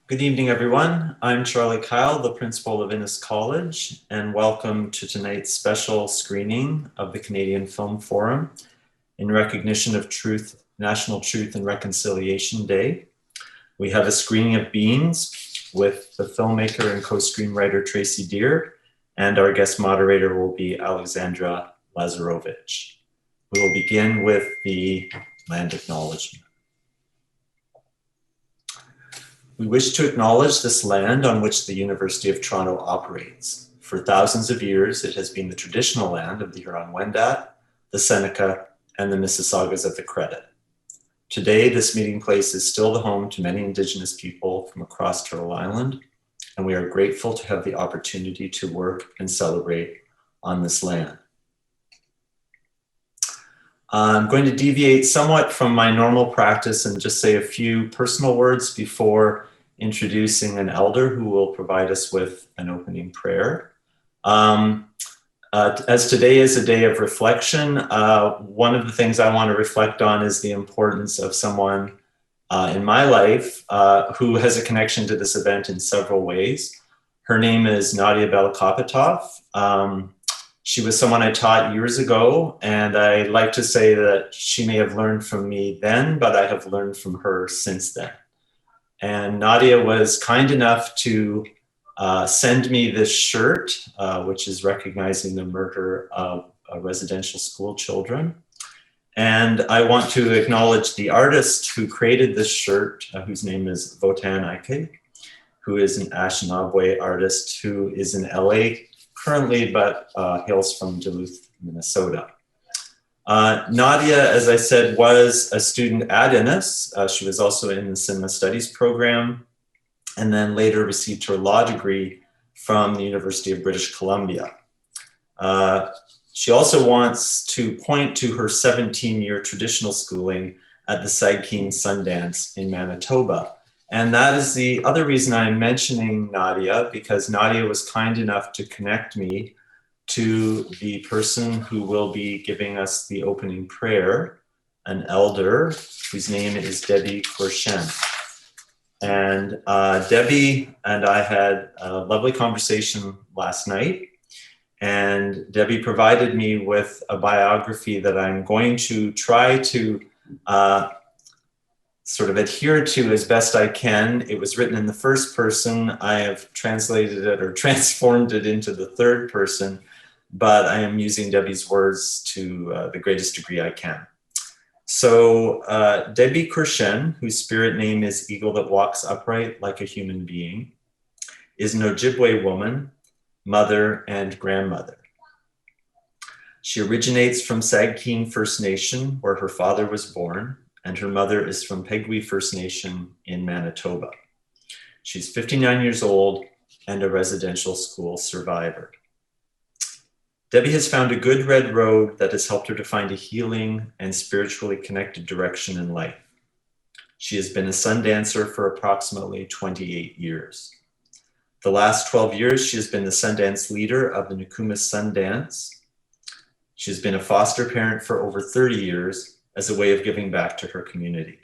Good evening, everyone. I'm Charlie Kyle, the principal of Innis College, and welcome to tonight's special screening of the Canadian Film Forum in recognition of National Truth and Reconciliation Day. We have a screening of Beans with the filmmaker and co-screenwriter Tracy Dear, and our guest moderator will be Alexandra Lazarowich. We will begin with the land acknowledgement. We wish to acknowledge this land on which the University of Toronto operates. For thousands of years, it has been the traditional land of the Huron-Wendat, the Seneca, and the Mississaugas of the Credit. Today, this meeting place is still the home to many Indigenous people from across Turtle Island, and we are grateful to have the opportunity to work and celebrate on this land. I'm going to deviate somewhat from my normal practice and just say a few personal words before introducing an elder who will provide us with an opening prayer. As today is a day of reflection, one of the things I want to reflect on is the importance of someone in my life who has a connection to this event in several ways. Her name is Nadia Belakopetov. She was someone I taught years ago, and I like to say that she may have learned from me then, but I have learned from her since then. And Nadia was kind enough to send me this shirt, which is recognizing the murder of residential school children. And I want to acknowledge the artist who created this shirt, whose name is Votan Ike, who is an Anishinaabe artist who is in LA currently, but hails from Duluth, Minnesota. Nadia, as I said, was a student at Innis. She was also in the cinema studies program, and then later received her law degree from the University of British Columbia. She also wants to point to her 17-year traditional schooling at the Sagkeeng Sundance in Manitoba. And that is the other reason I'm mentioning Nadia, because Nadia was kind enough to connect me to the person who will be giving us the opening prayer, an elder whose name is Debbie Corshen. And Debbie and I had a lovely conversation last night, and Debbie provided me with a biography that I'm going to try to sort of adhere to as best I can. It was written in the first person. I have translated it or transformed it into the third person, but I am using Debbie's words to the greatest degree I can. So Debbie Corshen, whose spirit name is Eagle That Walks Upright Like a Human Being, is an Ojibwe woman, mother, and grandmother. She originates from Sagkeeng First Nation, where her father was born, and her mother is from Pegui First Nation in Manitoba. She's 59 years old and a residential school survivor. Debbie has found a good red road that has helped her to find a healing and spiritually connected direction in life. She has been a Sundancer for approximately 28 years. The last 12 years, she has been the Sundance leader of the Nokomis Sundance. She has been a foster parent for over 30 years as a way of giving back to her community.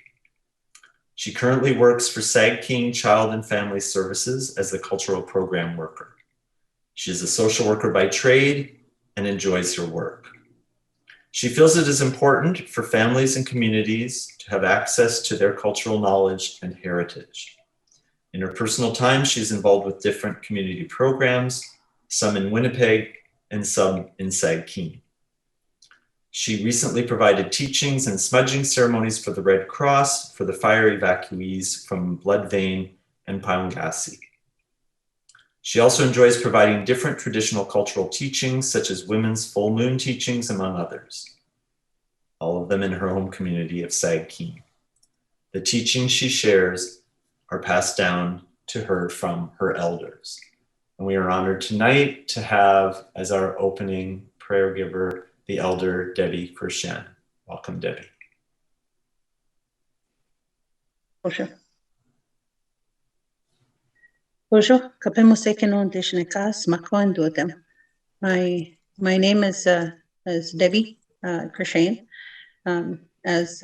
She currently works for Sagkeeng Child and Family Services as the cultural program worker. She is a social worker by trade and enjoys her work. She feels it is important for families and communities to have access to their cultural knowledge and heritage. In her personal time, she is involved with different community programs, some in Winnipeg and some in Sagkeeng. She recently provided teachings and smudging ceremonies for the Red Cross for the fire evacuees from Blood Vein and Paungasi. She also enjoys providing different traditional cultural teachings, such as women's full moon teachings, among others, all of them in her home community of Sagkeeng. The teachings she shares are passed down to her from her elders. And we are honored tonight to have as our opening prayer giver the elder Debbie Corshen. Welcome, Debbie. Bonjour. Bonjour. My name is Debbie Corshen. As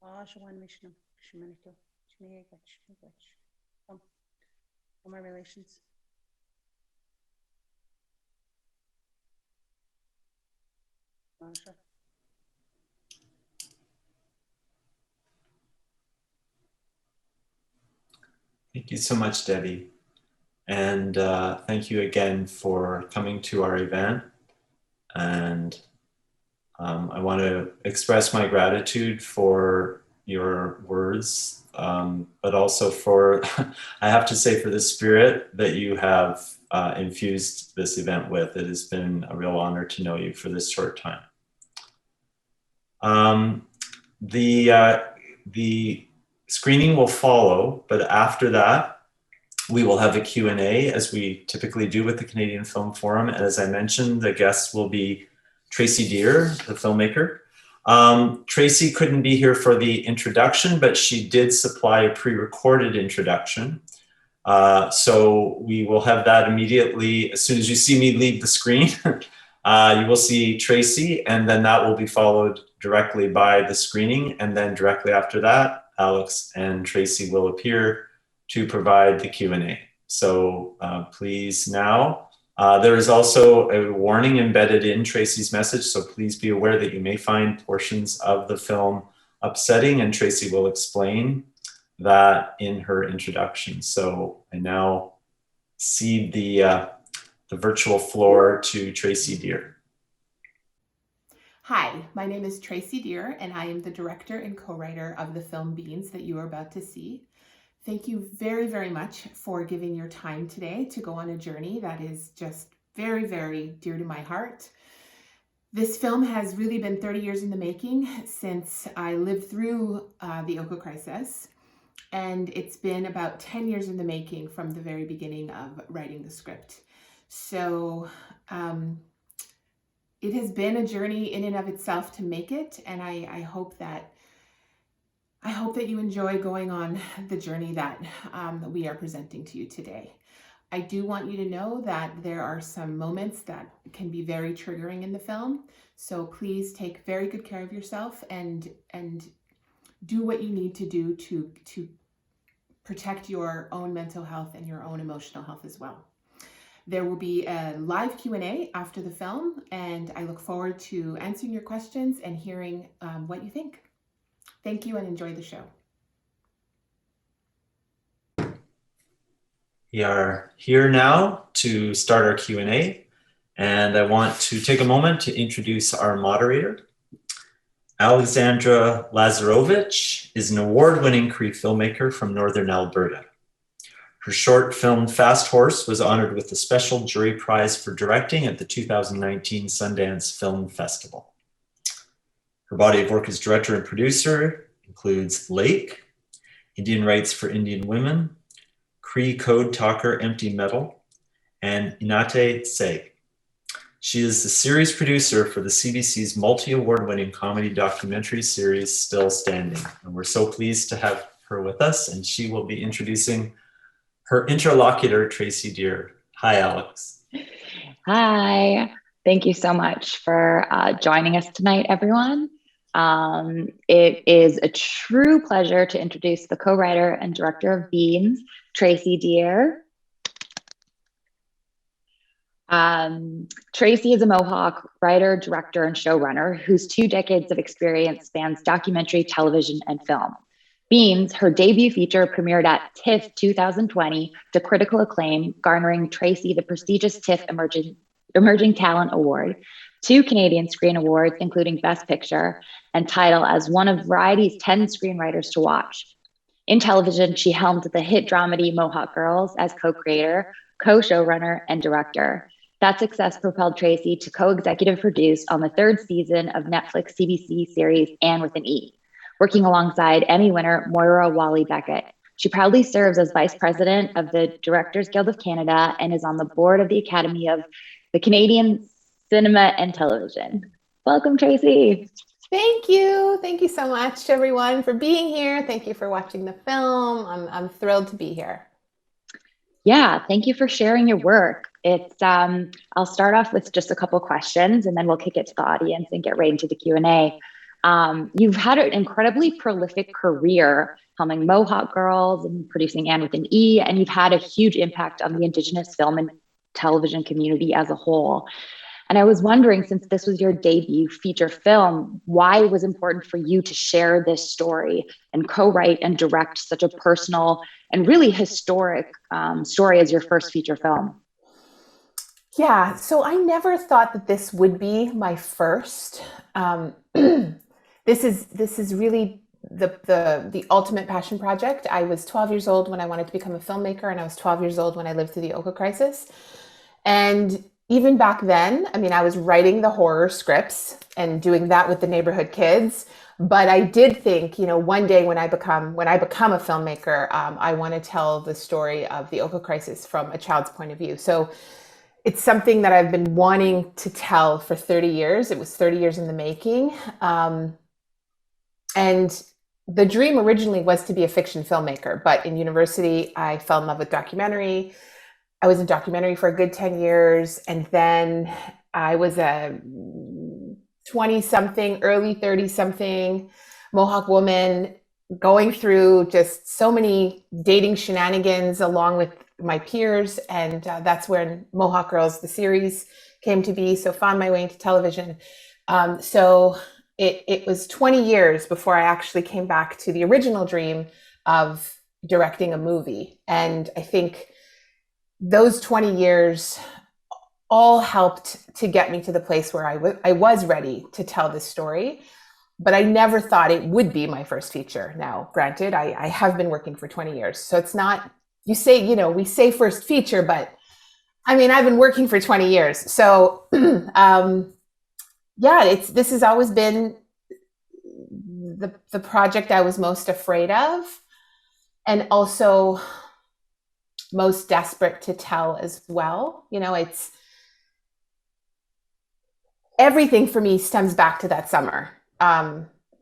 For my relations. Thank you so much, Debbie. And thank you again for coming to our event. And I want to express my gratitude for your words, but also for, I have to say, for the spirit that you have infused this event with. It has been a real honor to know you for this short time. The screening will follow, but after that, we will have a Q&A, as we typically do with the Canadian Film Forum. And as I mentioned, the guest will be Tracy Dear, the filmmaker. Tracy couldn't be here for the introduction, but she did supply a pre-recorded introduction. So we will have that immediately. As soon as you see me leave the screen, you will see Tracy, and then that will be followed directly by the screening. And then directly after that, Alex and Tracy will appear to provide the Q&A. So please now, there is also a warning embedded in Tracy's message, so please be aware that you may find portions of the film upsetting, and Tracy will explain that in her introduction. So I now cede the virtual floor to Tracy Dear. Hi, my name is Tracy Dear, and I am the director and co-writer of the film Beans that you are about to see. Thank you very, very much for giving your time today to go on a journey that is just very, very dear to my heart. This film has really been 30 years in the making since I lived through the Oka crisis, and it's been about 10 years in the making from the very beginning of writing the script. So it has been a journey in and of itself to make it, and I hope that you enjoy going on the journey that we are presenting to you today. I do want you to know that there are some moments that can be very triggering in the film, so please take very good care of yourself and do what you need to do to protect your own mental health and your own emotional health as well. There will be a live Q&A after the film, and I look forward to answering your questions and hearing what you think. Thank you and enjoy the show. We are here now to start our Q&A, and I want to take a moment to introduce our moderator. Alexandra Lazarowich is an award-winning Cree filmmaker from Northern Alberta. Her short film Fast Horse was honored with the Special Jury Prize for Directing at the 2019 Sundance Film Festival. Her body of work as director and producer includes Lake, Indian Rights for Indian Women, Cree Code Talker Empty Metal, and Inate Se. She is the series producer for the CBC's multi-award-winning comedy documentary series Still Standing. And we're so pleased to have her with us, and she will be introducing her interlocutor, Tracy Dear. Hi, Alex. Hi. Thank you so much for joining us tonight, everyone. It is a true pleasure to introduce the co-writer and director of Beans, Tracy Dear. Tracy is a Mohawk writer, director, and showrunner whose 2 decades of experience spans documentary, television, and film. Beans, her debut feature, premiered at TIFF 2020 to critical acclaim, garnering Tracy the prestigious TIFF Emerging Talent Award, 2 Canadian Screen Awards, including Best Picture, and title as one of Variety's 10 screenwriters to watch. In television, she helmed the hit dramedy Mohawk Girls as co-creator, co-showrunner, and director. That success propelled Tracy to co-executive produce on the 3rd season of Netflix CBC series Anne with an E, working alongside Emmy winner Moira Wally-Beckett. She proudly serves as Vice President of the Directors Guild of Canada and is on the board of the Academy of the Canadian Cinema and Television. Welcome, Tracy. Thank you. Thank you so much, everyone, for being here. Thank you for watching the film. I'm thrilled to be here. Yeah, thank you for sharing your work. I'll start off with just a couple questions, and then we'll kick it to the audience and get right into the Q&A. You've had an incredibly prolific career filming Mohawk Girls and producing Anne with an E, and you've had a huge impact on the Indigenous film and television community as a whole. And I was wondering, since this was your debut feature film, why it was important for you to share this story and co-write and direct such a personal and really historic story as your first feature film? Yeah, so I never thought that this would be my first. This is really the ultimate passion project. I was 12 years old when I wanted to become a filmmaker, and I was 12 years old when I lived through the Oka crisis. And even back then, I mean, I was writing the horror scripts and doing that with the neighborhood kids. But I did think, you know, one day when I become a filmmaker, I want to tell the story of the Oka crisis from a child's point of view. So it's something that I've been wanting to tell for 30 years. It was 30 years in the making. And the dream originally was to be a fiction filmmaker, but in university, I fell in love with documentary. I was in documentary for a good 10 years. And then I was a 20-something, early 30-something Mohawk woman going through just so many dating shenanigans along with my peers. And that's when Mohawk Girls, the series, came to be. So found my way into television. So it was 20 years before I actually came back to the original dream of directing a movie. And I think those 20 years all helped to get me to the place where I was ready to tell this story. But I never thought it would be my first feature. Now, granted, I have been working for 20 years. So it's not, you say, you know, we say first feature, but I mean, I've been working for 20 years. So yeah, this has always been the project I was most afraid of, and also most desperate to tell as well. You know, it's everything for me stems back to that summer.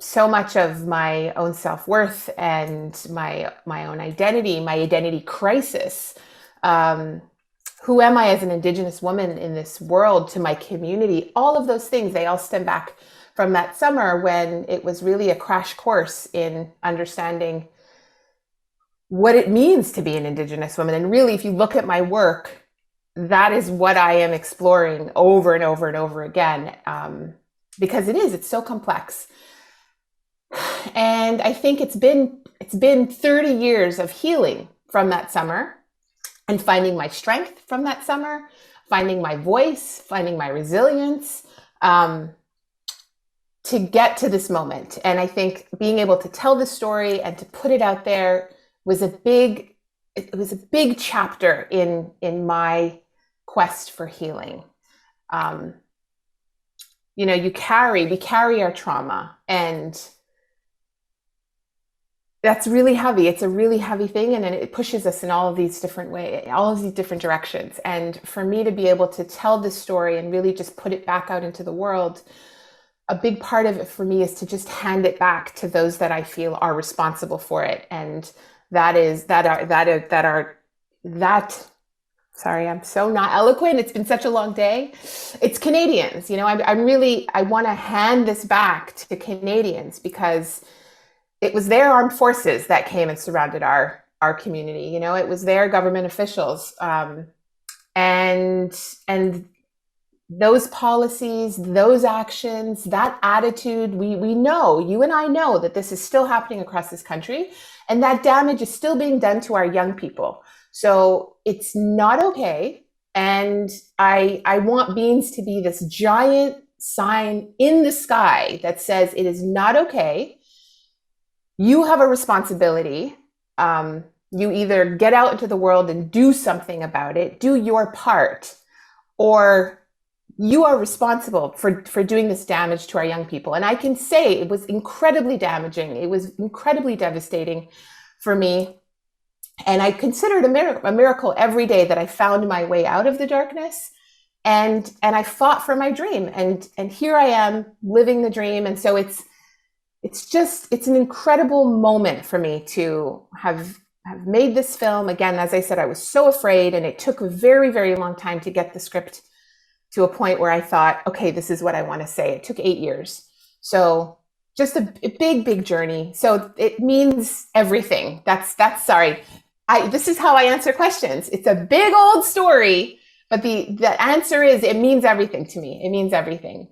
So much of my own self-worth and my own identity, my identity crisis. Who am I as an Indigenous woman in this world, to my community? All of those things, they all stem back from that summer when it was really a crash course in understanding what it means to be an Indigenous woman. And really, if you look at my work, that is what I am exploring over and over and over again, because it's so complex. And I think it's been 30 years of healing from that summer, and finding my strength from that summer, finding my voice, finding my resilience, to get to this moment. And I think being able to tell the story and to put it out there was a big chapter in my quest for healing. You know, we carry our trauma, and that's really heavy. It's a really heavy thing, and it pushes us in all of these different ways, all of these different directions. And for me to be able to tell this story and really just put it back out into the world, a big part of it for me is to just hand it back to those that I feel are responsible for it. And sorry, I'm so not eloquent. It's been such a long day. It's Canadians. You know, I want to hand this back to Canadians, because it was their armed forces that came and surrounded our community. You know, it was their government officials, and those policies, those actions, that attitude. We know, you and I know, that this is still happening across this country, and that damage is still being done to our young people. So it's not okay. And I want Beans to be this giant sign in the sky that says it is not okay. You have a responsibility. You either get out into the world and do something about it, do your part, or you are responsible for doing this damage to our young people. And I can say it was incredibly damaging. It was incredibly devastating for me. And I consider it a miracle every day that I found my way out of the darkness, and I fought for my dream. And here I am living the dream. And so it's an incredible moment for me to have made this film. Again, as I said, I was so afraid, and it took a very, very long time to get the script to a point where I thought, okay, this is what I want to say. It took 8 years. So just a big journey. So it means everything. That's sorry. This is how I answer questions. It's a big old story, but the answer is it means everything to me. It means everything.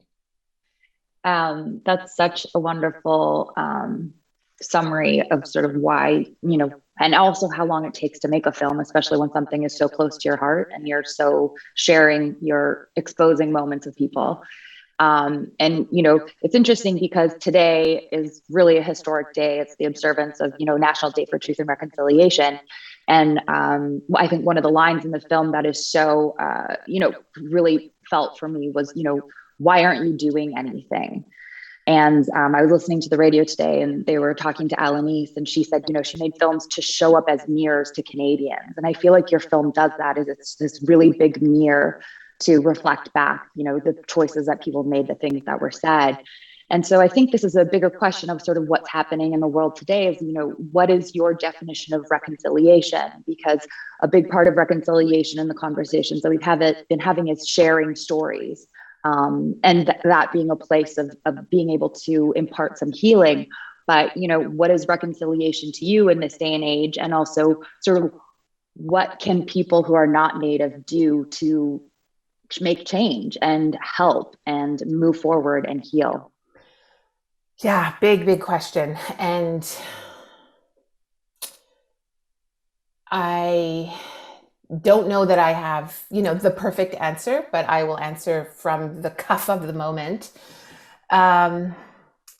That's such a wonderful summary of sort of why, you know, and also how long it takes to make a film, especially when something is so close to your heart and you're so sharing, you're exposing moments of people. And, you know, it's interesting because today is really a historic day. It's the observance of, you know, National Day for Truth and Reconciliation. And I think one of the lines in the film that is so, you know, really felt for me was, you know, why aren't you doing anything? And I was listening to the radio today and they were talking to Alanis and she said, you know, she made films to show up as mirrors to Canadians. And I feel like your film does that, is it's this really big mirror to reflect back, you know, the choices that people made, the things that were said. And so I think this is a bigger question of sort of what's happening in the world today is, you know, what is your definition of reconciliation? Because a big part of reconciliation in the conversations that we've been having is sharing stories. And that being a place of being able to impart some healing. But, you know, what is reconciliation to you in this day and age? And also sort of what can people who are not Native do to make change and help and move forward and heal? Yeah, big question. And I don't know that I have, you know, the perfect answer, but I will answer from the cuff of the moment. You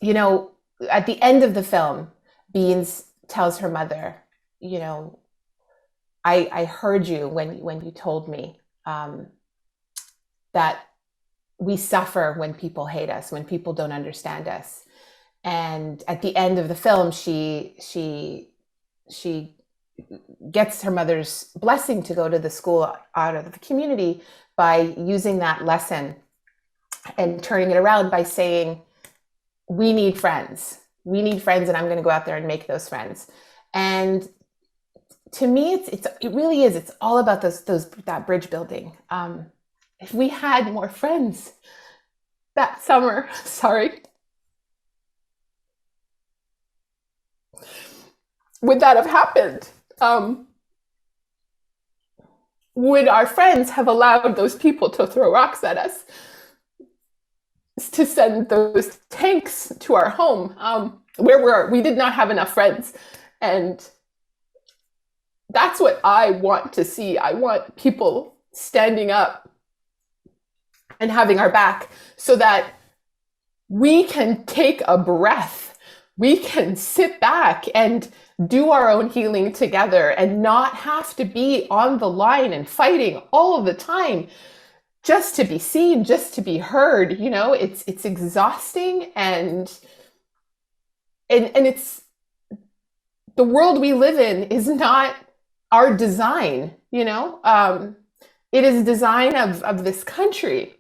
know, at the end of the film, Beans tells her mother, you know, I heard you when you told me that we suffer when people hate us, when people don't understand us. And at the end of the film, she gets her mother's blessing to go to the school out of the community by using that lesson and turning it around by saying, we need friends. We need friends, and I'm going to go out there and make those friends. And to me, it really is. It's all about that bridge building. If we had more friends that summer, would that have happened? Would our friends have allowed those people to throw rocks at us, to send those tanks to our home, where we did not have enough friends? And that's what I want to see. I want people standing up and having our back so that we can take a breath. We can sit back and do our own healing together and not have to be on the line and fighting all of the time just to be seen, just to be heard. You know, it's exhausting, and it's, the world we live in is not our design, you know. It is design of this country.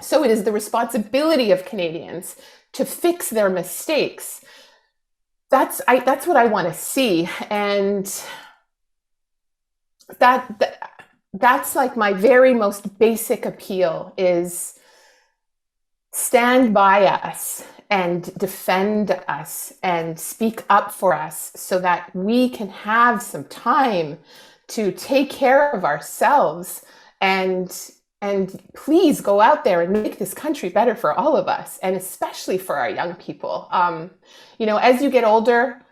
So it is the responsibility of Canadians to fix their mistakes. That's what I want to see. And that's like my very most basic appeal, is stand by us and defend us and speak up for us so that we can have some time to take care of ourselves and please go out there and make this country better for all of us, and especially for our young people. You know, as you get older,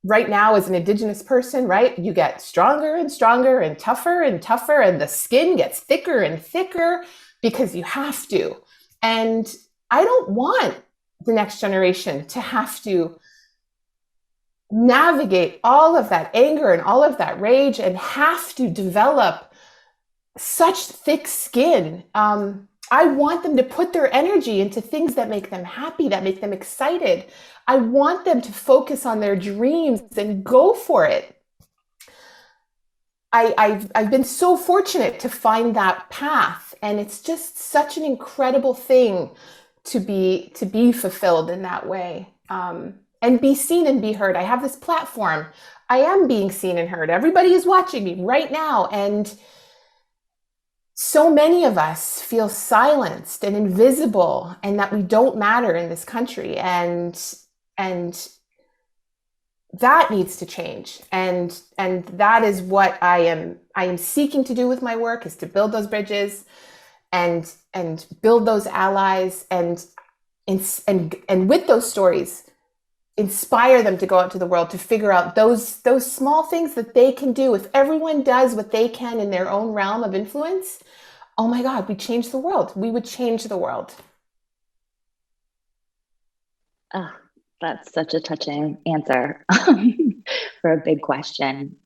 right now as an Indigenous person, right, you get stronger and stronger and tougher, and the skin gets thicker and thicker because you have to. And I don't want the next generation to have to navigate all of that anger and all of that rage and have to develop such thick skin. I want them to put their energy into things that make them happy, that make them excited. I want them to focus on their dreams and go for it. I've been so fortunate to find that path, and it's just such an incredible thing to be fulfilled in that way, and be seen and be heard. I have this platform. I am being seen and heard. Everybody is watching me right now, and so many of us feel silenced and invisible, and that we don't matter in this country, and that needs to change. And that is what I am seeking to do with my work, is to build those bridges and build those allies, and with those stories, inspire them to go out to the world to figure out those small things that they can do. If everyone does what they can in their own realm of influence, oh my God, we change the world. We would change the world. Oh, that's such a touching answer for a big question.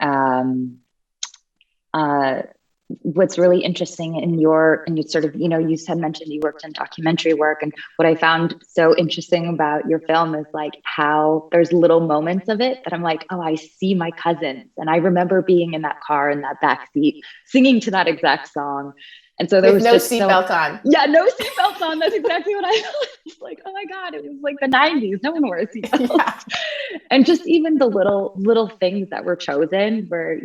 What's really interesting in your sort of, you had mentioned you worked in documentary work, and what I found so interesting about your film is like how there's little moments of it that I'm like, oh, I see my cousins. And I remember being in that car in that back seat singing to that exact song. And so there was no just seatbelt on. Yeah, no seatbelts on. That's exactly what I was like. Oh my God, it was like the 90s. No one wore a seatbelt. Yeah. And just even the little things that were chosen where,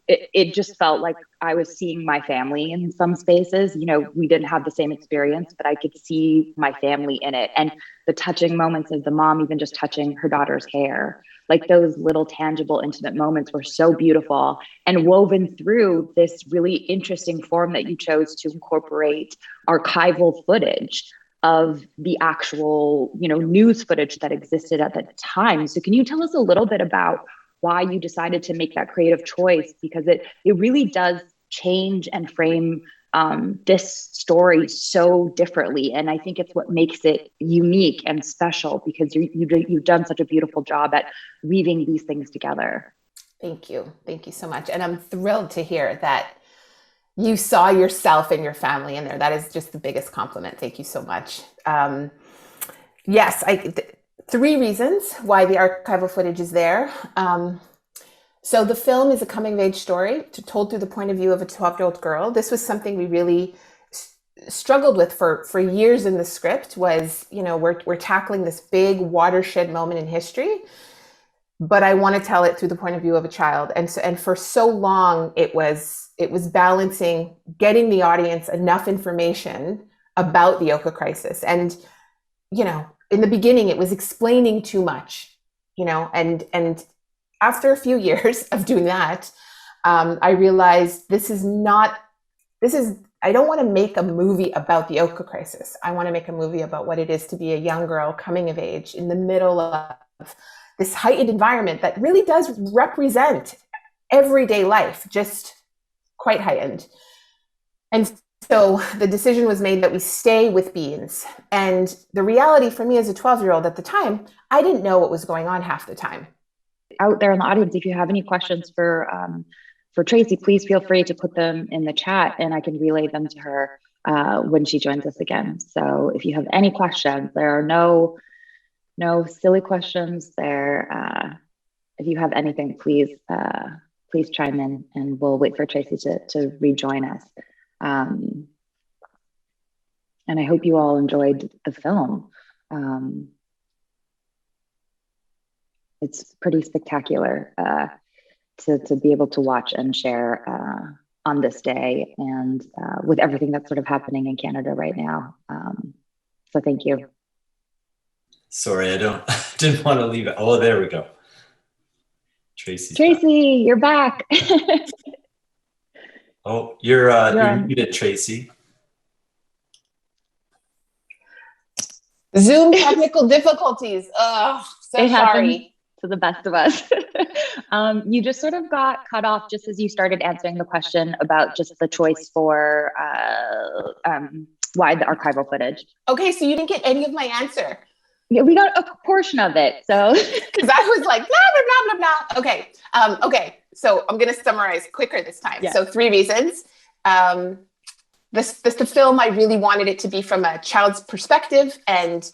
it just felt like I was seeing my family in some spaces. We didn't have the same experience, but I could see my family in it. And the touching moments of the mom even just touching her daughter's hair, like those little tangible, intimate moments were so beautiful, and woven through this really interesting form that you chose to incorporate archival footage of the actual, news footage that existed at the time. So can you tell us a little bit about why you decided to make that creative choice? Because it really does change and frame this story so differently. And I think it's what makes it unique and special, because you've done such a beautiful job at weaving these things together. Thank you. Thank you so much. And I'm thrilled to hear that you saw yourself and your family in there. That is just the biggest compliment. Thank you so much. Yes, 3 reasons why the archival footage is there. So the film is a coming-of-age story told through the point of view of a 12-year-old girl. This was something we really struggled with for years in the script. Was, we're tackling this big watershed moment in history, but I want to tell it through the point of view of a child. And for so long, it was balancing getting the audience enough information about the Oka crisis. And, in the beginning, it was explaining too much, and after a few years of doing that, I realized I don't want to make a movie about the Oka crisis. I want to make a movie about what it is to be a young girl coming of age in the middle of this heightened environment that really does represent everyday life, just quite heightened. And so the decision was made that we stay with beans. And the reality for me as a 12-year-old at the time, I didn't know what was going on half the time. Out there in the audience, if you have any questions for Tracy, please feel free to put them in the chat, and I can relay them to her when she joins us again. So if you have any questions, there are no silly questions there. If you have anything, please chime in, and we'll wait for Tracy to rejoin us. And I hope you all enjoyed the film. It's pretty spectacular to be able to watch and share on this day, and with everything that's sort of happening in Canada right now. So thank you. Sorry, I didn't want to leave it. Oh, there we go. Tracy, you're back. Oh, you're muted, Tracy. Zoom technical difficulties. Oh, so sorry. To the best of us. You just sort of got cut off just as you started answering the question about just the choice for why the archival footage. Okay, so you didn't get any of my answer. Yeah, we got a portion of it. So because I was like blah blah blah blah blah. Okay, okay. So I'm gonna summarize quicker this time. Yeah. So 3 reasons. The film, I really wanted it to be from a child's perspective, and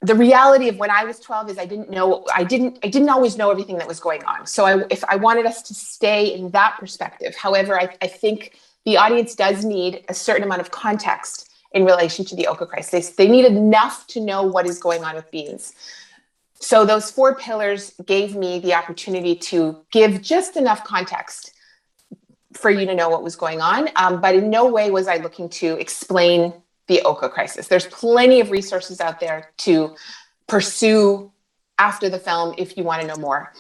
the reality of when I was 12 is I didn't always know everything that was going on. So if I wanted us to stay in that perspective. However, I think the audience does need a certain amount of context in relation to the Oka crisis. They need enough to know what is going on with beans. So those 4 pillars gave me the opportunity to give just enough context for you to know what was going on. But in no way was I looking to explain the Oka crisis. There's plenty of resources out there to pursue after the film if you want to know more.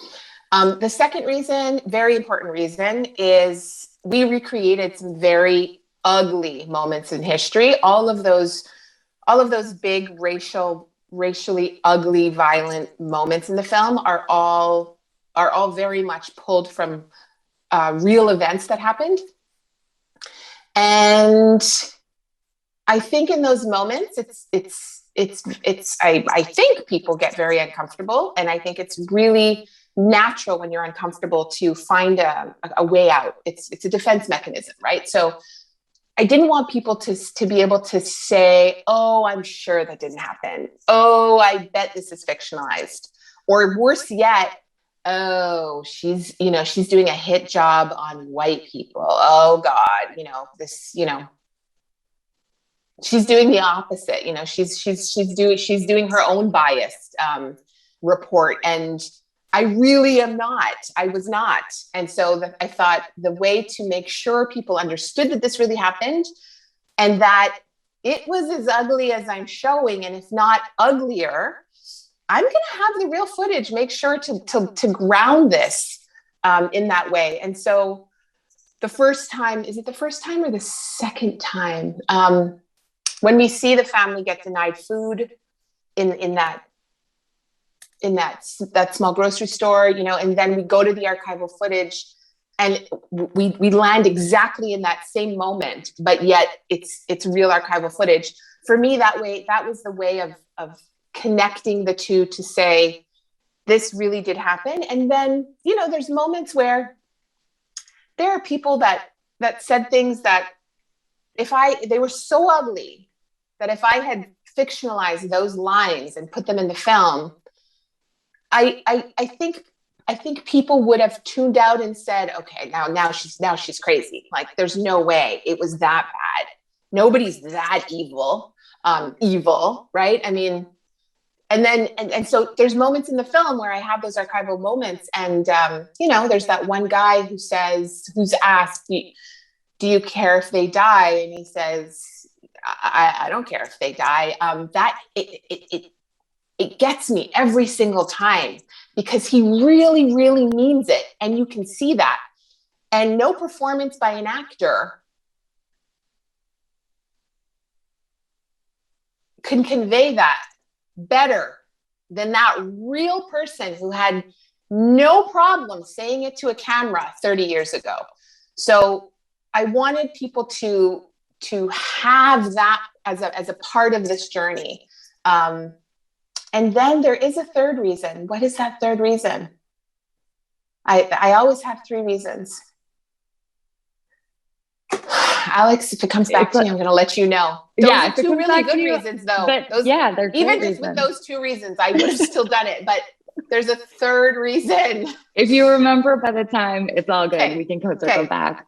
The second reason, very important reason, is we recreated some very ugly moments in history. All of those big racially ugly, violent moments in the film are all very much pulled from real events that happened. And I think in those moments, I think people get very uncomfortable, and I think it's really natural when you're uncomfortable to find a way out. It's a defense mechanism, right? So I didn't want people to be able to say, oh, I'm sure that didn't happen. Oh, I bet this is fictionalized. Or worse yet, oh, she's doing a hit job on white people. Oh God, she's doing the opposite. She's doing her own biased report. And I really am not. I was not. And so I thought the way to make sure people understood that this really happened and that it was as ugly as I'm showing, and if not uglier, I'm going to have the real footage, make sure to ground this in that way. And so the first time, is it the first time or the second time? When we see the family get denied food in that small grocery store, and then we go to the archival footage and we land exactly in that same moment, but yet it's real archival footage. For me, that was the way of connecting the two to say, this really did happen. And then, there's moments where there are people that said things that they were so ugly that if I had fictionalized those lines and put them in the film, I think people would have tuned out and said, okay, now she's crazy. Like, there's no way it was that bad. Nobody's that evil, right? I mean, and so there's moments in the film where I have those archival moments, and there's that one guy who's asked, do you care if they die? And he says, I don't care if they die. That it gets me every single time, because he really, really means it. And you can see that. And no performance by an actor can convey that better than that real person who had no problem saying it to a camera 30 years ago. So I wanted people to have that as a part of this journey. And then there is a third reason. What is that third reason? I always have three reasons. Alex, if it comes back to me, I'm going to let you know. Those are two really good reasons, though. They're even just with those two reasons, I would have still done it. But there's a third reason. If you remember by the time, it's all good. Okay. We can circle back.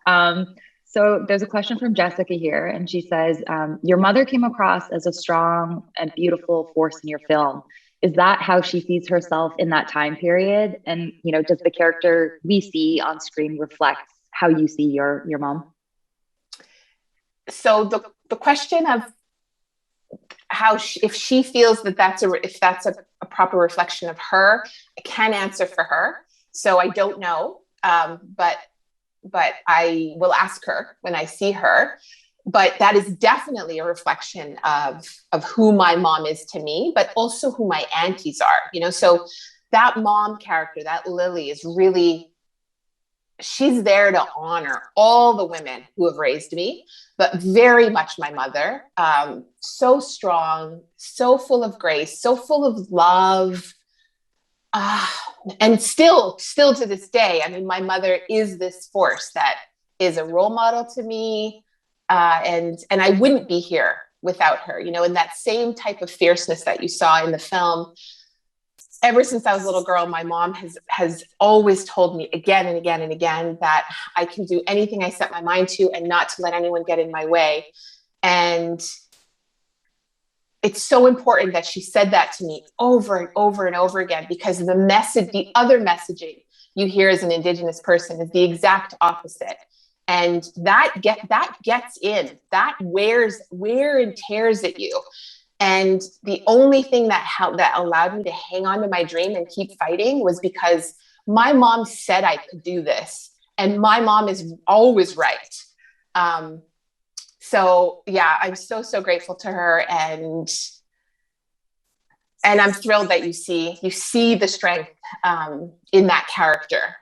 So there's a question from Jessica here, and she says, your mother came across as a strong and beautiful force in your film. Is that how she sees herself in that time period? And, does the character we see on screen reflect how you see your mom? So the question of how if she feels that that's a proper reflection of her, I can't answer for her. So I don't know, but I will ask her when I see her. But that is definitely a reflection of who my mom is to me, but also who my aunties are. So that mom character, that Lily, is really, she's there to honor all the women who have raised me, but very much my mother. So strong, so full of grace, so full of love. And still to this day, I mean, my mother is this force that is a role model to me. And I wouldn't be here without her, and that same type of fierceness that you saw in the film. Ever since I was a little girl, my mom has always told me again and again and again that I can do anything I set my mind to and not to let anyone get in my way. And it's so important that she said that to me over and over and over again, because the other messaging you hear as an Indigenous person is the exact opposite. And that gets in, that wear and tears at you. And the only thing that allowed me to hang on to my dream and keep fighting was because my mom said I could do this, and my mom is always right. So yeah, I'm so grateful to her, and I'm thrilled that you see the strength in that character.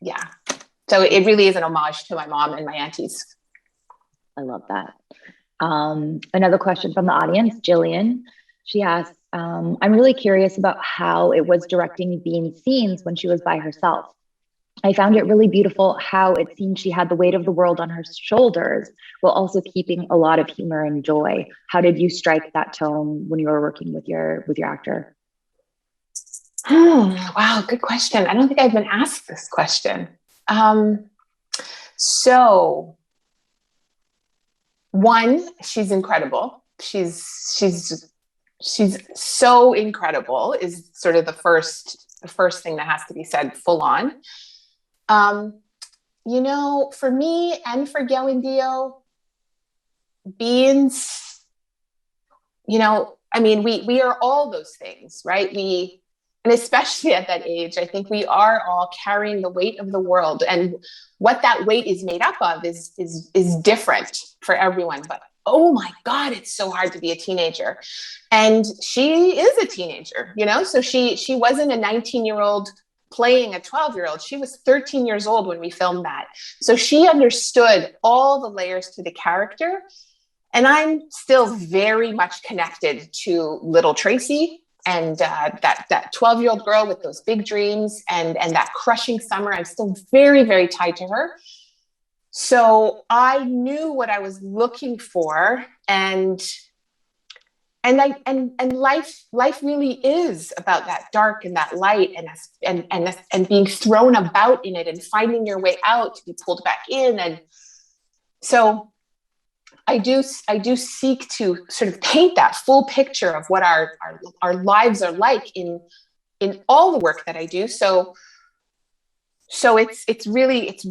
Yeah. So it really is an homage to my mom and my aunties. I love that. Another question from the audience, Jillian. She asks, I'm really curious about how it was directing Bean's scenes when she was by herself. I found it really beautiful how it seemed she had the weight of the world on her shoulders while also keeping a lot of humor and joy. How did you strike that tone when you were working with your actor? Wow, good question. I don't think I've been asked this question. So one, she's incredible. She's so incredible is sort of the first thing that has to be said full on. You know, for me and for Gail and Dio, Beans, you know, I mean, we are all those things, right? And especially at that age, I think we are all carrying the weight of the world, and what that weight is made up of is different for everyone. But oh my God, it's so hard to be a teenager. And she is a teenager, you know, so she wasn't a 19-year-old playing a 12-year-old. She was 13 years old when we filmed that. So she understood all the layers to the character. And I'm still very much connected to little Tracy and that 12-year-old girl with those big dreams and that crushing summer. I'm still very, very tied to her. So I knew what I was looking for, and life really is about that dark and that light and being thrown about in it and finding your way out to be pulled back in. And so I do seek to sort of paint that full picture of what our lives are like in all the work that I do. So it's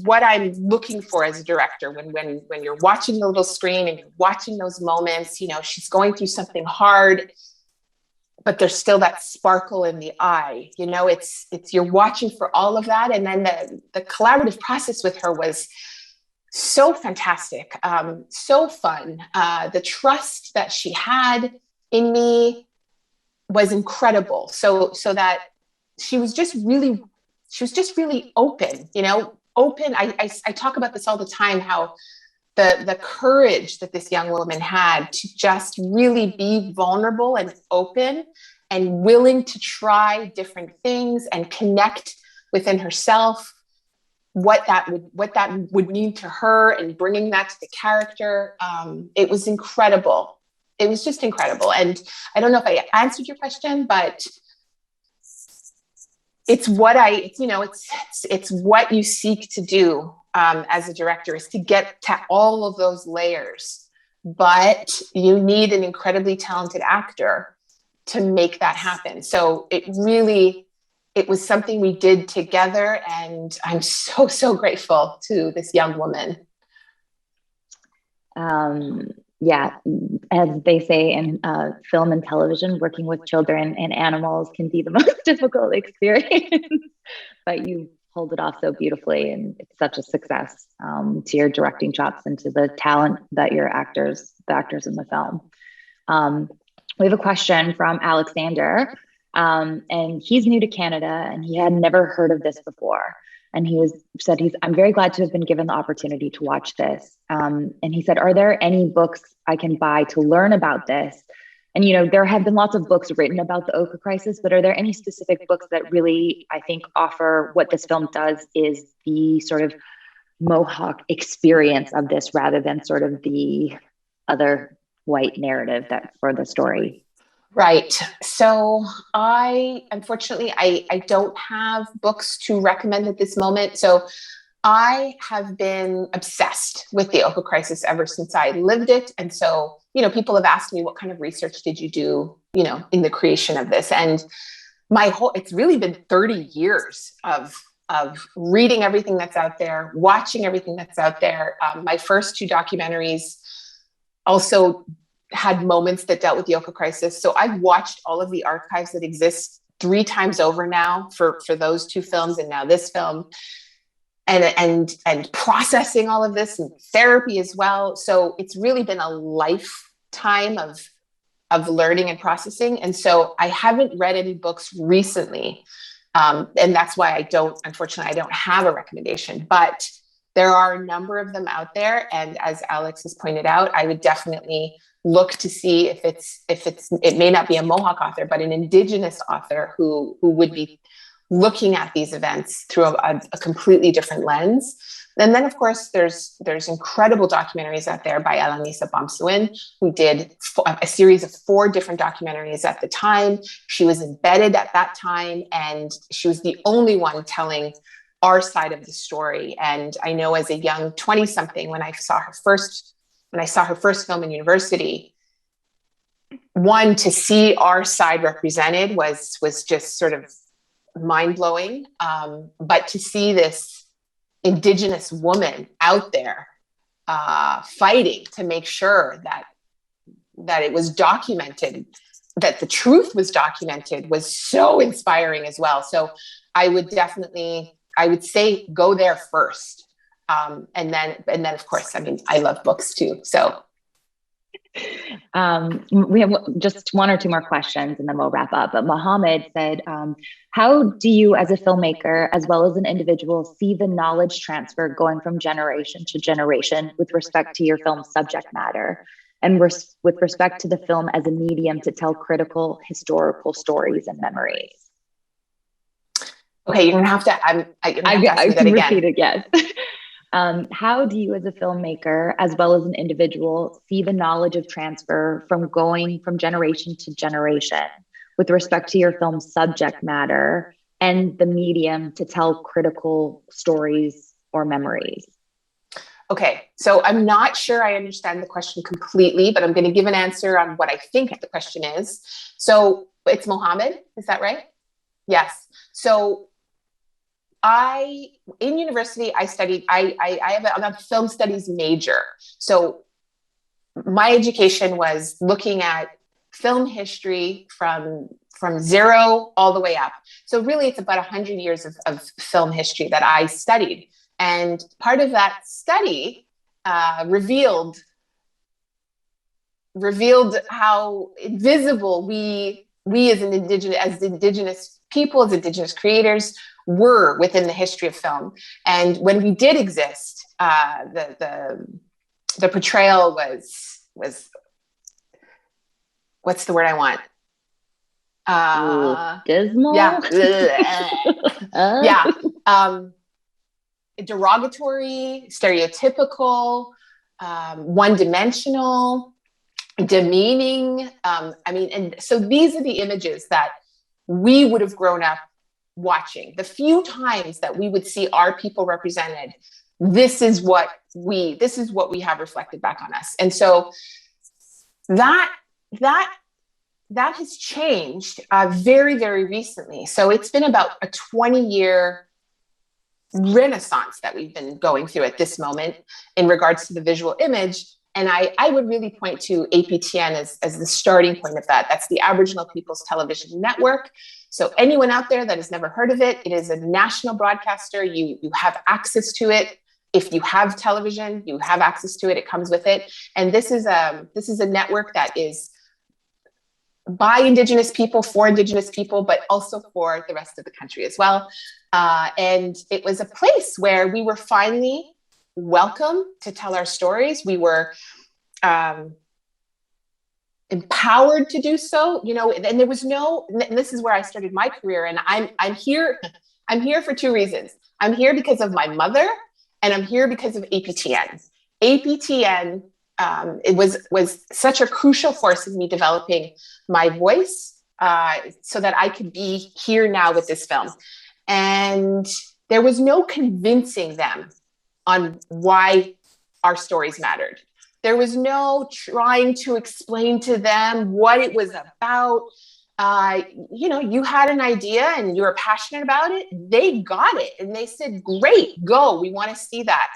what I'm looking for as a director when you're watching the little screen and you're watching those moments. You know, she's going through something hard, but there's still that sparkle in the eye. You know, it's you're watching for all of that, and then the collaborative process with her was so fantastic, so fun. The trust that she had in me was incredible. So that she was just really open, you know, open. I talk about this all the time, how the courage that this young woman had to just really be vulnerable and open and willing to try different things and connect within herself, what that would mean to her, and bringing that to the character. It was incredible. It was just incredible. And I don't know if I answered your question, but it's what it's what you seek to do as a director, is to get to all of those layers. But you need an incredibly talented actor to make that happen. So it was something we did together, and I'm so grateful to this young woman. Yeah, as they say in film and television, working with children and animals can be the most difficult experience, but you pulled it off so beautifully, and it's such a success to your directing chops and to the talent that the actors in the film. We have a question from Alexander, and he's new to Canada and he had never heard of this before. And I'm very glad to have been given the opportunity to watch this. And he said, are there any books I can buy to learn about this? And, you know, there have been lots of books written about the Oka crisis, but are there any specific books that really, I think, offer what this film does is the sort of Mohawk experience of this, rather than sort of the other white narrative that for the story? Right. So unfortunately, I don't have books to recommend at this moment. So I have been obsessed with the Oka crisis ever since I lived it. And so, you know, people have asked me, what kind of research did you do, you know, in the creation of this? And it's really been 30 years of of reading everything that's out there, watching everything that's out there. My first two documentaries also had moments that dealt with the Oka crisis. So I've watched all of the archives that exist 3 times over now for those 2 films and now this film, and processing all of this, and therapy as well. So it's really been a lifetime of learning and processing. And so I haven't read any books recently. And that's why unfortunately, I don't have a recommendation, but there are a number of them out there. And as Alex has pointed out, I would definitely look to see if it may not be a Mohawk author, but an Indigenous author who would be looking at these events through a completely different lens. And then, of course, there's incredible documentaries out there by Alanisa Bomsuin, who did a series of 4 different documentaries at the time. She was embedded at that time, and she was the only one telling our side of the story. And I know as a young 20-something, when I saw her first film in university, one, to see our side represented was just sort of mind-blowing. But to see this Indigenous woman out there fighting to make sure that it was documented, that the truth was documented, was so inspiring as well. So I would say go there first. And then of course, I mean, I love books too. So we have just 1 or 2 more questions and then we'll wrap up. But Mohammed said, how do you as a filmmaker, as well as an individual, see the knowledge transfer going from generation to generation with respect to your film's subject matter and with respect to the film as a medium to tell critical historical stories and memories? Okay, you're gonna have to, I can repeat it, yes. How do you as a filmmaker, as well as an individual, see the knowledge of transfer from going from generation to generation with respect to your film's subject matter and the medium to tell critical stories or memories? Okay, so I'm not sure I understand the question completely, but I'm going to give an answer on what I think the question is. So it's Mohammed, is that right? Yes. So in university, I studied, I'm a film studies major. So my education was looking at film history from zero all the way up. So really it's about 100 years of film history that I studied. And part of that study revealed how invisible we as Indigenous people, as Indigenous creators, were within the history of film. And when we did exist, the portrayal was what's the word I want? Dismal? Yeah. Yeah. Derogatory, stereotypical, one-dimensional, demeaning. And so these are the images that we would have grown up watching. The few times that we would see our people represented, this is what we have reflected back on us. And so that has changed very, very recently. So it's been about a 20-year renaissance that we've been going through at this moment in regards to the visual image. And I would really point to APTN as the starting point of that. That's the Aboriginal People's Television Network. So anyone out there that has never heard of it, it is a national broadcaster. You have access to it. If you have television, you have access to it. It comes with it. And this is a network that is by Indigenous people, for Indigenous people, but also for the rest of the country as well. And it was a place where we were finally welcome to tell our stories. We were empowered to do so, and there was and this is where I started my career. And I'm here for 2 reasons. I'm here because of my mother, and I'm here because of APTN. APTN, it was such a crucial force in me developing my voice so that I could be here now with this film. And there was no convincing them on why our stories mattered. There was no trying to explain to them what it was about. you know, you had an idea and you were passionate about it. They got it and they said, great, go, we want to see that.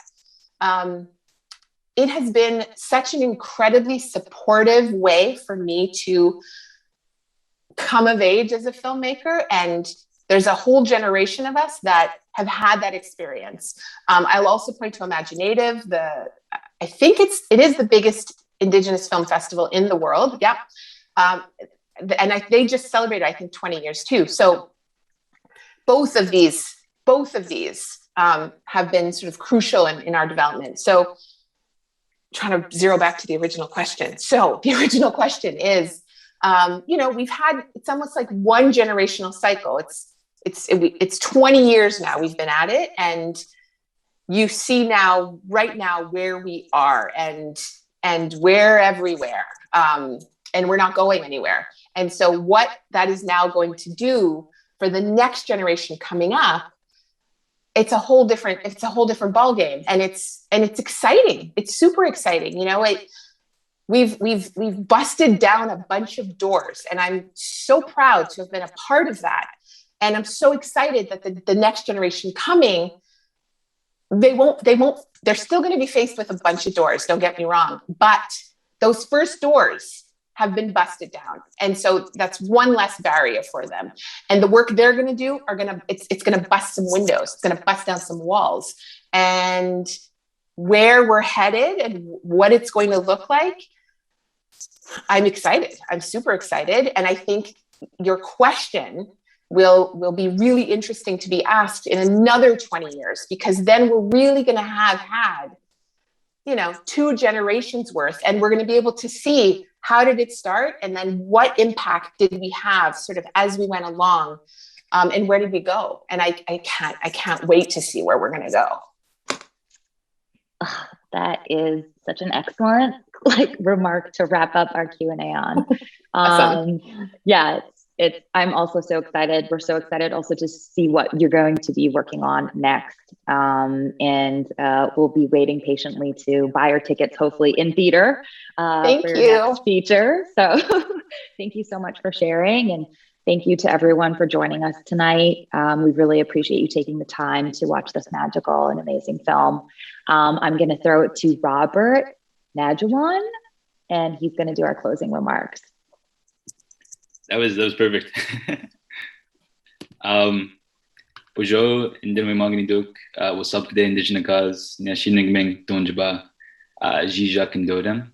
It has been such an incredibly supportive way for me to come of age as a filmmaker, and there's a whole generation of us that have had that experience. I'll also point to Imaginative. I think it is the biggest Indigenous film festival in the world. Yeah. And they just celebrated, I think, 20 years too. So both of these have been sort of crucial in our development. So trying to zero back to the original question. So the original question is, you know, it's almost like one generational cycle. It's 20 years now we've been at it, and you see right now where we are, and we're everywhere, and we're not going anywhere. And so what that is now going to do for the next generation coming up, it's a whole different ball game, and it's exciting. It's super exciting. You know, we've busted down a bunch of doors, and I'm so proud to have been a part of that. And I'm so excited that the next generation coming, they're still going to be faced with a bunch of doors, don't get me wrong, but those first doors have been busted down. And so that's one less barrier for them. And the work they're going to do it's going to bust some windows. It's going to bust down some walls. And where we're headed and what it's going to look like, I'm excited. I'm super excited. And I think your question will be really interesting to be asked in another 20 years, because then we're really going to have had, you know, 2 generations worth, and we're going to be able to see how did it start, and then what impact did we have sort of as we went along, and where did we go? And I can't wait to see where we're going to go. Oh, that is such an excellent remark to wrap up our Q&A on. Awesome. Yeah, I'm also so excited. We're so excited also to see what you're going to be working on next. And we'll be waiting patiently to buy our tickets, hopefully in theater, Thank for you. your next feature. So thank you so much for sharing. And thank you to everyone for joining us tonight. We really appreciate you taking the time to watch this magical and amazing film. I'm going to throw it to Robert Najawan, and he's going to do our closing remarks. That was perfect. Bojo indem magniduk was up the indigenous nashinigmeng donjaba jija kindodam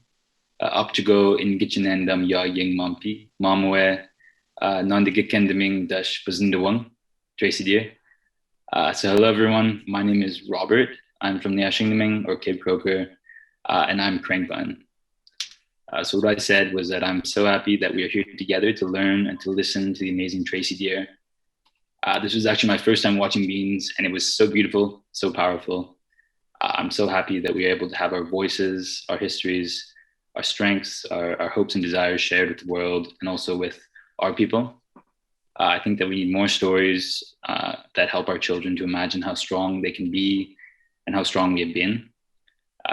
up to go in kitchen endam ya ying mampi mamwe nondigikendeming dash bazindawang Tracy Dear. So hello everyone, my name is Robert. I'm from Nyashingming or Cape Croker, and I'm Crankbun. So what I said was that I'm so happy that we are here together to learn and to listen to the amazing Tracy Dear. This was actually my first time watching Beans, and it was so beautiful, so powerful. I'm so happy that we are able to have our voices, our histories, our strengths, our hopes and desires shared with the world, and also with our people. I think that we need more stories that help our children to imagine how strong they can be and how strong we have been.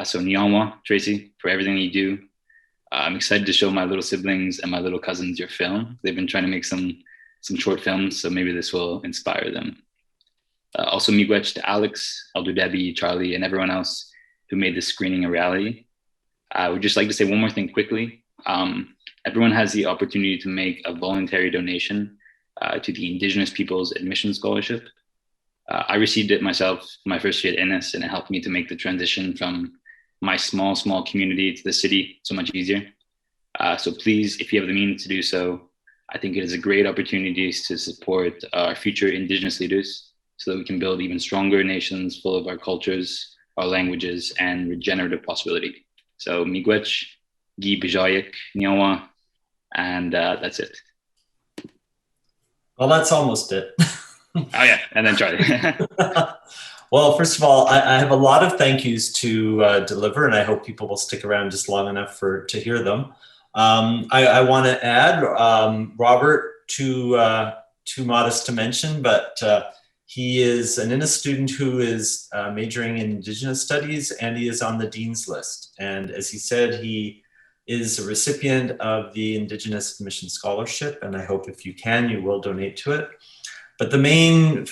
So Nyanwa, Tracy, for everything you do. I'm excited to show my little siblings and my little cousins your film. They've been trying to make some short films, so maybe this will inspire them. Also, miigwech to Alex, Elder Debbie, Charlie, and everyone else who made this screening a reality. I would just like to say one more thing quickly. Everyone has the opportunity to make a voluntary donation to the Indigenous Peoples Admission Scholarship. I received it myself my first year at Ennis, and it helped me to make the transition from my small community to the city so much easier. So please, if you have the means to do so, I think it is a great opportunity to support our future Indigenous leaders so that we can build even stronger nations full of our cultures, our languages, and regenerative possibility. So miigwech, gi bijayak, nyawa, and that's it. Well, that's almost it. Oh yeah, and then Charlie. Well, first of all, I have a lot of thank yous to deliver, and I hope people will stick around just long enough to hear them. I want to add Robert, too modest to mention, but he is an Innis student who is majoring in Indigenous Studies, and he is on the Dean's list. And as he said, he is a recipient of the Indigenous Mission Scholarship, and I hope if you can, you will donate to it. But the main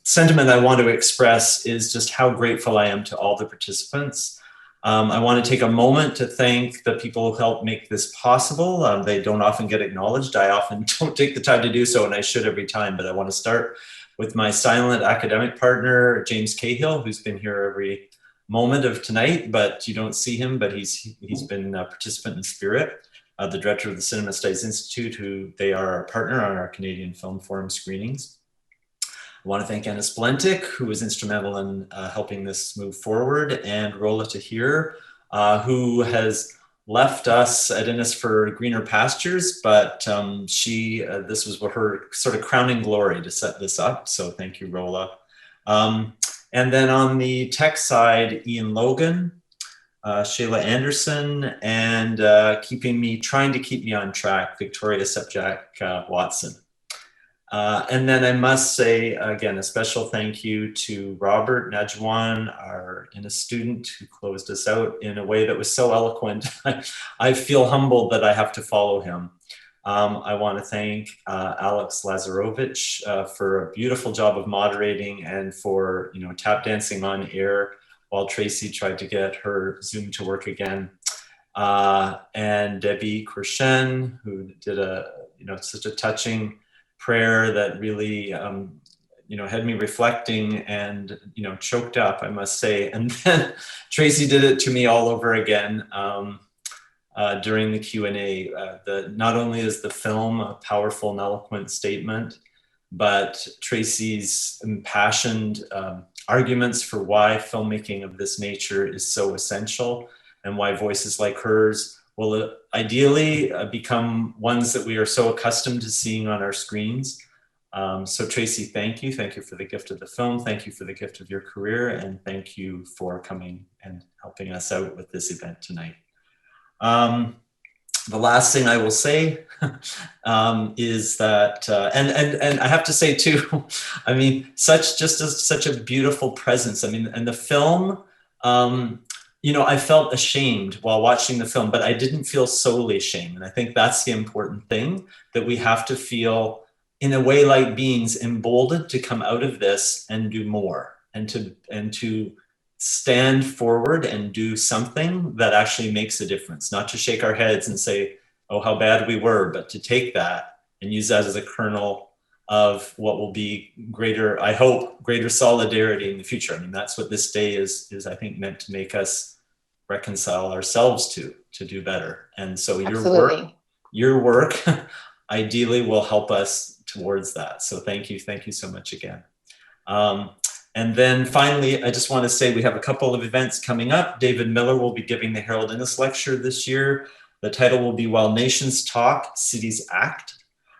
sentiment I want to express is just how grateful I am to all the participants. I want to take a moment to thank the people who helped make this possible. They don't often get acknowledged. I often don't take the time to do so, and I should every time, but I want to start with my silent academic partner, James Cahill, who's been here every moment of tonight, but you don't see him, but he's been a participant in spirit. The director of the Cinema Studies Institute, who they are our partner on our Canadian Film Forum screenings. I want to thank Anna Splentik, who was instrumental in helping this move forward, and Rola Tahir, who has left us at Innis for greener pastures, but this was her sort of crowning glory to set this up. So thank you, Rola. And then on the tech side, Ian Logan, Shayla Anderson, and trying to keep me on track, Victoria Sepjak Watson. And then I must say, again, a special thank you to Robert Najwan, our Innis student, who closed us out in a way that was so eloquent. I feel humbled that I have to follow him. I want to thank Alex Lazarowich for a beautiful job of moderating and for tap dancing on air while Tracy tried to get her Zoom to work again. And Debbie Kirshen, who did such a touching prayer that really had me reflecting and choked up, I must say. And then Tracy did it to me all over again during the Q&A. Not only is the film a powerful and eloquent statement, but Tracy's impassioned arguments for why filmmaking of this nature is so essential and why voices like hers will ideally become ones that we are so accustomed to seeing on our screens. So Tracy, thank you. Thank you for the gift of the film. Thank you for the gift of your career. And thank you for coming and helping us out with this event tonight. The last thing I will say is that, and I have to say too, I mean, such a beautiful presence. I mean, and the film, I felt ashamed while watching the film, but I didn't feel solely ashamed. And I think that's the important thing, that we have to feel, in a way like beings, emboldened to come out of this and do more, and to stand forward and do something that actually makes a difference, not to shake our heads and say, oh, how bad we were, but to take that and use that as a kernel of what will be greater, I hope, greater solidarity in the future. I mean, that's what this day is I think, meant to make us reconcile ourselves to do better. And so your work ideally will help us towards that. So thank you so much again. And then finally, I just want to say we have a couple of events coming up. David Miller will be giving the Harold Innis Lecture this year. The title will be While Nations Talk, Cities Act.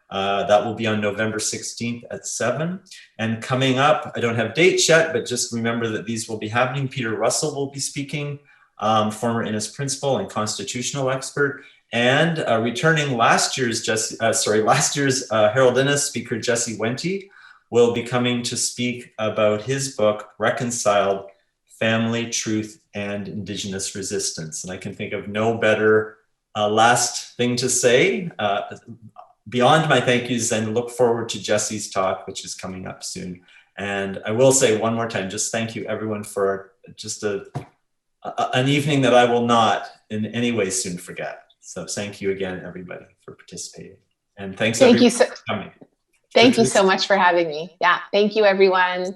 That will be on November 16th at 7. And coming up, I don't have dates yet, but just remember that these will be happening. Peter Russell will be speaking, former Innis principal and constitutional expert. And returning last year's Harold Innis speaker, Jesse Wente, will be coming to speak about his book, Reconciled: Family, Truth, and Indigenous Resistance. And I can think of no better last thing to say beyond my thank yous, and look forward to Jesse's talk, which is coming up soon. And I will say one more time, just thank you everyone for just an evening that I will not in any way soon forget. So thank you again, everybody, for participating. And thanks everyone for coming. Thank you so much for having me. Yeah, thank you, everyone.